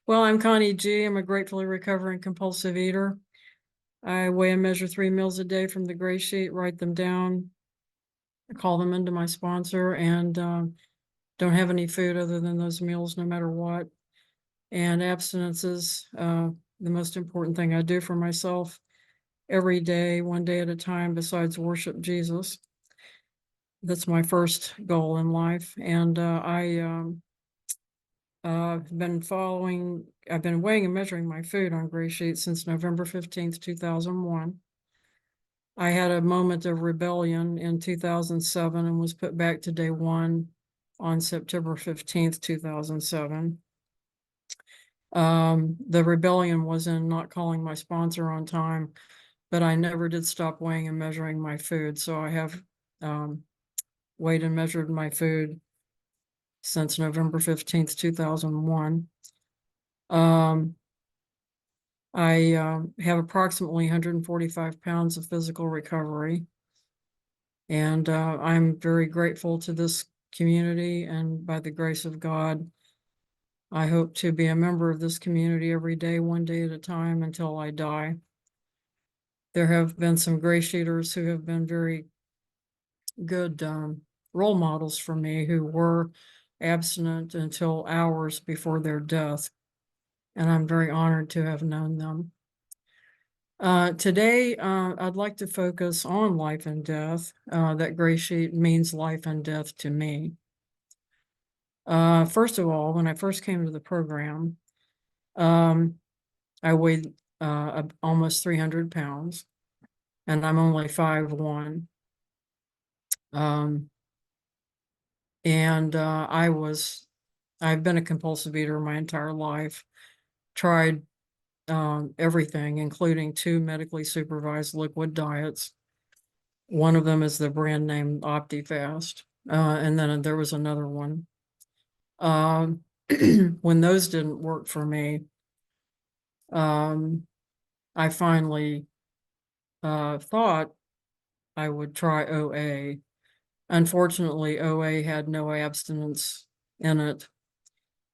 Well, I'm Connie G. I'm a gratefully recovering compulsive eater. I weigh and measure 3 meals a day from the gray sheet, write them down, call them into my sponsor, and don't have any food other than those meals, no matter what. And abstinence is the most important thing I do for myself every day, one day at a time, besides worship Jesus. That's my first goal in life. And I've been weighing and measuring my food on Gray Sheet since November 15th, 2001. I had a moment of rebellion in 2007 and was put back to day one on September 15th, 2007. The rebellion was in not calling my sponsor on time, but I never did stop weighing and measuring my food. So I have weighed and measured my food since November 15th, 2001. I have approximately 145 pounds of physical recovery, and I'm very grateful to this community. And by the grace of God, I hope to be a member of this community every day, one day at a time, until I die. There have been some GreySheeters who have been very good role models for me, who were abstinent until hours before their death, and I'm very honored to have known them. Today, I'd like to focus on life and death. That gray sheet means life and death to me. First of all, when I first came to the program, um, I weighed almost 300 pounds, and I'm only 5'1". Um, and I've been a compulsive eater my entire life, tried everything, including 2 medically supervised liquid diets. One of them is the brand name OptiFast. And then there was another one. When those didn't work for me, I finally thought I would try OA. Unfortunately, OA had no abstinence in it.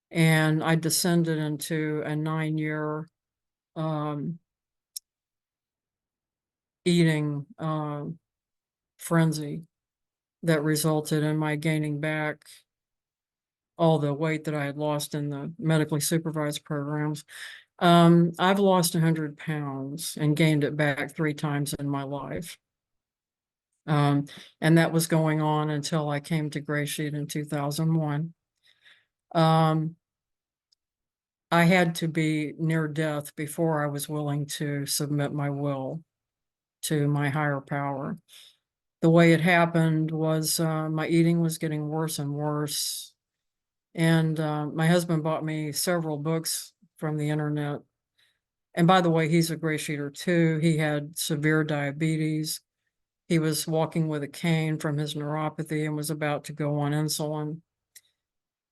And I descended into a 9-year eating frenzy that resulted in my gaining back all the weight that I had lost in the medically supervised programs. I've lost 100 pounds and gained it back 3 times in my life. And that was going on until I came to Gray Sheet in 2001. I had to be near death before I was willing to submit my will to my higher power. The way it happened was my eating was getting worse and worse. And my husband bought me several books from the internet. And by the way, he's a gray sheeter too. He had severe diabetes. He was walking with a cane from his neuropathy and was about to go on insulin.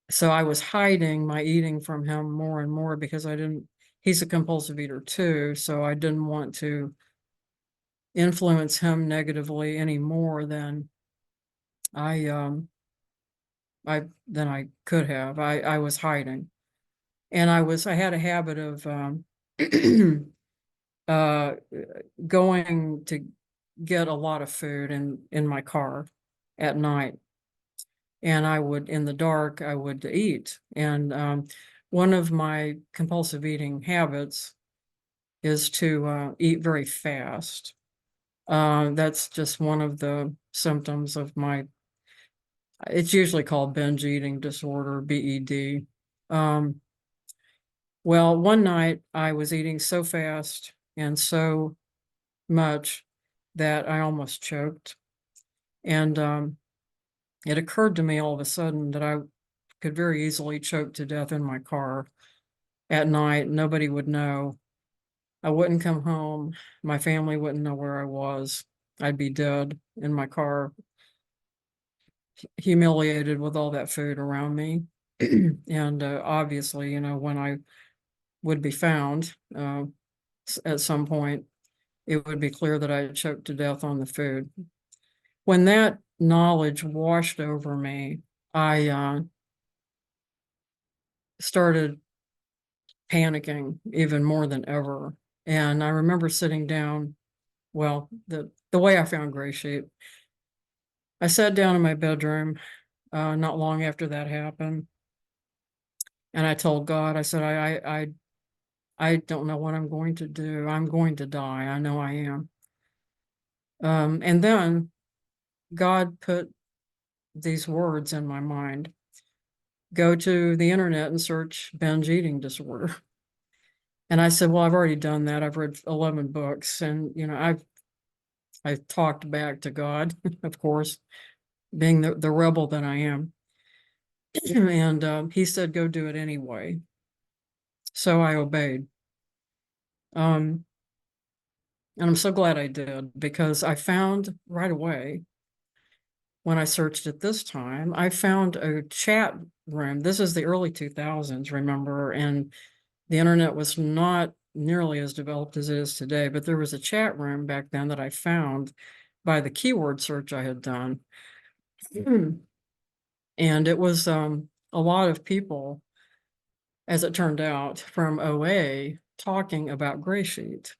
So I was hiding my eating from him more and more because he's a compulsive eater too. So I didn't want to influence him negatively any more than I could have. I was hiding. And I had a habit of uh, going to get a lot of food in my car at night. And in the dark, I would eat. And one of my compulsive eating habits is to eat very fast. That's just one of the symptoms of it's usually called binge eating disorder, BED. Well, one night I was eating so fast and so much that I almost choked. And it occurred to me all of a sudden that I could very easily choke to death in my car at night. Nobody would know. I wouldn't come home. My family wouldn't know where I was. I'd be dead in my car, humiliated with all that food around me. And obviously, when I would be found at some point, it would be clear that I had choked to death on the food. When that knowledge washed over me, I started panicking even more than ever. And I remember sitting down, well, the way I found Gray Sheet, I sat down in my bedroom not long after that happened, and I told God, I said, I don't know what I'm going to do. I'm going to die. I know I am. And then God put these words in my mind. Go to the internet and search binge eating disorder. And I said, well, I've already done that. I've read 11 books, and I talked back to God, of course, being the rebel that I am. And he said, go do it anyway. So I obeyed. Um, and I'm so glad I did, because I found right away, when I searched it this time, I found a chat room. This is the early 2000s, remember? And the internet was not nearly as developed as it is today, but there was a chat room back then that I found by the keyword search I had done. And it was a lot of people, as it turned out, from OA talking about Gray Sheet.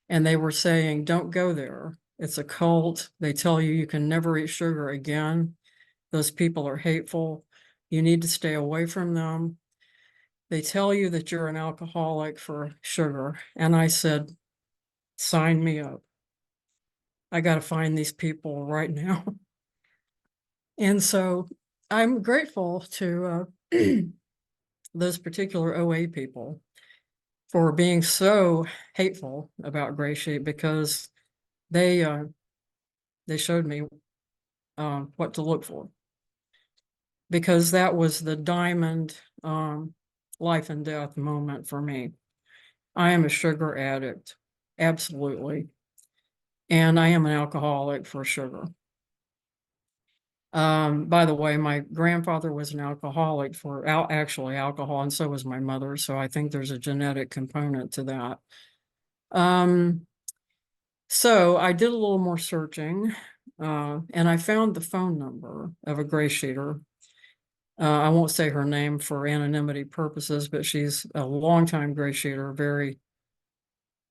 And they were saying, don't go there. It's a cult. They tell you you can never eat sugar again. Those people are hateful. You need to stay away from them. They tell you that you're an alcoholic for sugar. And I said, sign me up. I got to find these people right now. And so I'm grateful to those particular OA people for being so hateful about Gray Sheet, because they showed me what to look for, because that was the diamond life and death moment for me. I am a sugar addict, absolutely, and I am an alcoholic for sugar. By the way, my grandfather was an alcoholic for actually alcohol, and so was my mother. So I think there's a genetic component to that. So I did a little more searching, and I found the phone number of a Gray Sheeter. I won't say her name for anonymity purposes, but she's a longtime Gray Sheeter, very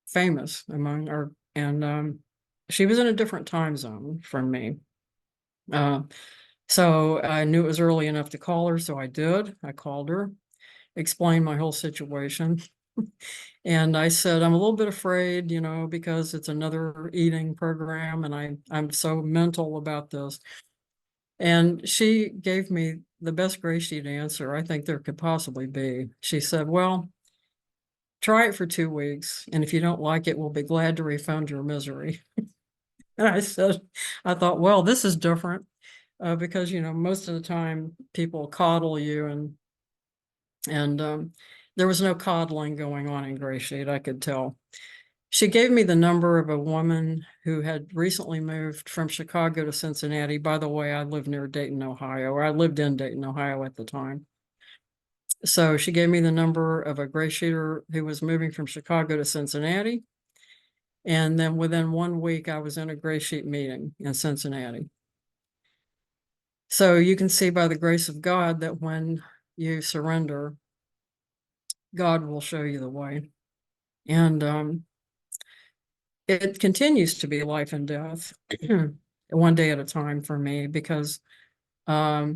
famous among our, and she was in a different time zone from me. Uh, so I knew it was early enough to call her, so I did. I called her, explained my whole situation. And I said, I'm a little bit afraid, because it's another eating program, and I'm so mental about this. And she gave me the best Gray Sheet answer I think there could possibly be. She said, well, try it for 2 weeks, and if you don't like it, we'll be glad to refund your misery. And I thought, well, this is different, because, most of the time people coddle you, and there was no coddling going on in Gray Sheet, I could tell. She gave me the number of a woman who had recently moved from Chicago to Cincinnati. By the way, I live near Dayton, Ohio, or I lived in Dayton, Ohio at the time. So she gave me the number of a Gray Sheeter who was moving from Chicago to Cincinnati. And then within 1 week, I was in a Gray Sheet meeting in Cincinnati. So you can see by the grace of God that when you surrender, God will show you the way. And it continues to be life and death, one day at a time for me, because I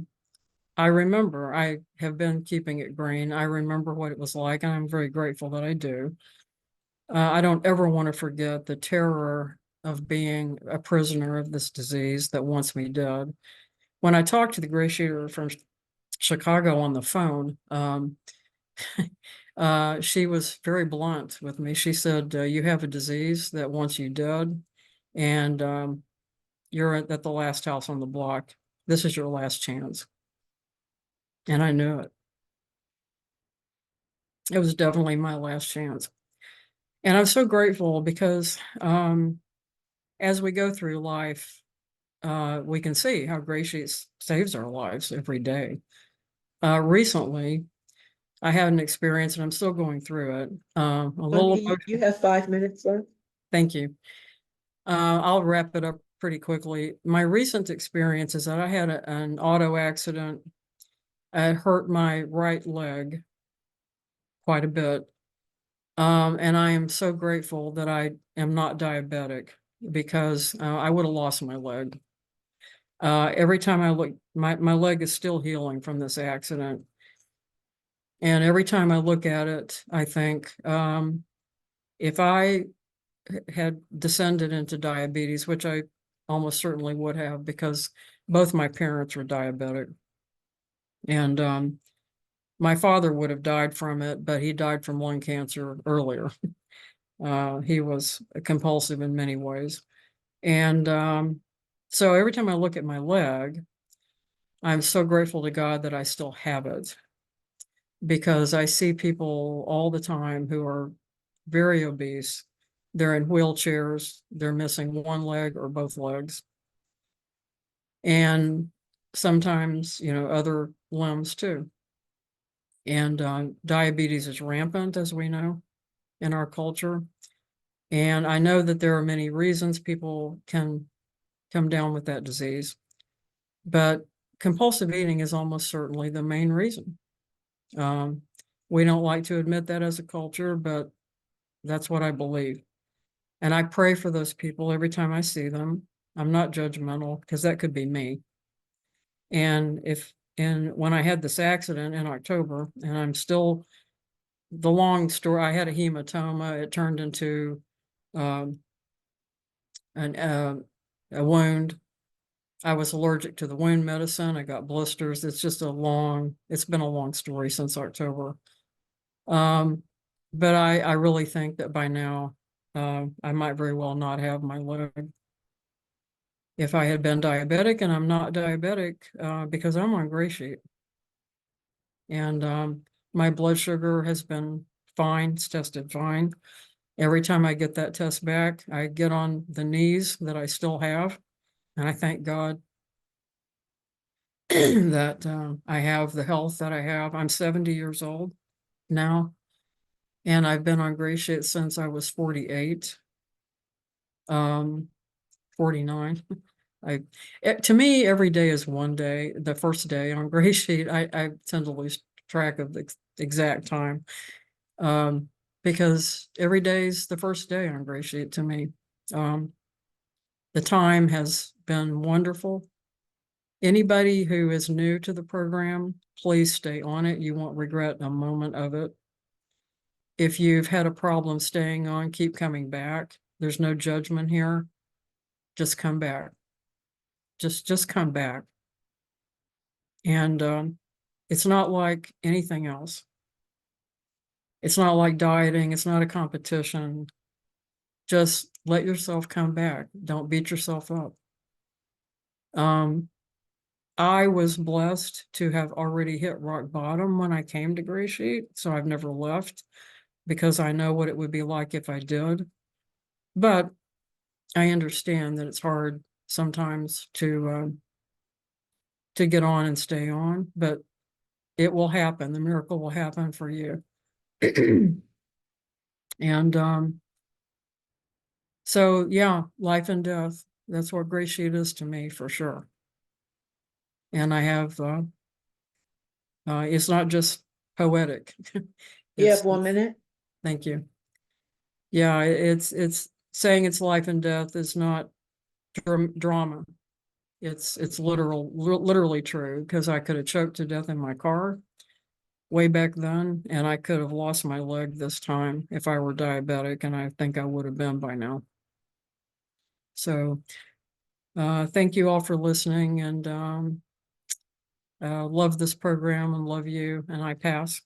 remember I have been keeping it green. I remember what it was like, and I'm very grateful that I do. I don't ever want to forget the terror of being a prisoner of this disease that wants me dead. When I talked to the Gray Sheeter from Chicago on the phone, she was very blunt with me. She said, you have a disease that wants you dead, and you're at the last house on the block. This is your last chance. And I knew it. It was definitely my last chance. And I'm so grateful, because as we go through life, we can see how Gray Sheet saves our lives every day. Recently, I had an experience, and I'm still going through it. A little You have 5 minutes left. Thank you. I'll wrap it up pretty quickly. My recent experience is that I had an auto accident. I hurt my right leg, quite a bit. And I am so grateful that I am not diabetic because I would have lost my leg. Every time I look, my leg is still healing from this accident. And every time I look at it, I think, if I had descended into diabetes, which I almost certainly would have because both my parents were diabetic. And my father would have died from it, but he died from lung cancer earlier. He was compulsive in many ways. And so every time I look at my leg, I'm so grateful to God that I still have it because I see people all the time who are very obese. They're in wheelchairs, they're missing one leg or both legs. And sometimes, other limbs too. And diabetes is rampant, as we know, in our culture. And I know that there are many reasons people can come down with that disease, but compulsive eating is almost certainly the main reason. Um, we don't like to admit that as a culture, but that's what I believe. And I pray for those people every time I see them. I'm not judgmental because that could be me. And when I had this accident in October, and I'm still the long story, I had a hematoma. It turned into um, an a wound. I was allergic to the wound medicine. I got blisters. It's been a long story since October. Um, but I really think that by now, I might very well not have my leg. If I had been diabetic, and I'm not diabetic, because I'm on gray sheet. And my blood sugar has been fine. It's tested fine. Every time I get that test back, I get on the knees that I still have. And I thank God that I have the health that I have. I'm 70 years old now, and I've been on gray sheet since I was 48, 49. To me, every day is one day. The first day on gray sheet, I tend to lose track of the exact time, um, because every day is the first day on gray sheet to me. Um, the time has been wonderful. Anybody who is new to the program, please stay on it. You won't regret a moment of it. If you've had a problem staying on, keep coming back. There's no judgment here. Just come back. Just come back. And it's not like anything else. It's not like dieting. It's not a competition. Just let yourself come back. Don't beat yourself up. Um, I was blessed to have already hit rock bottom when I came to Gray Sheet, so I've never left because I know what it would be like if I did. But I understand that it's hard sometimes to get on and stay on, but it will happen. The miracle will happen for you. And so, yeah, life and death. That's what Gray Sheet is to me for sure. And I have, it's not just poetic. You It's, have 1 minute? thank you. Yeah, it's saying it's life and death is not drama. It's literally true because I could have choked to death in my car way back then, and I could have lost my leg this time if I were diabetic, and I think I would have been by now. So thank you all for listening, and love this program and love you, and I pass.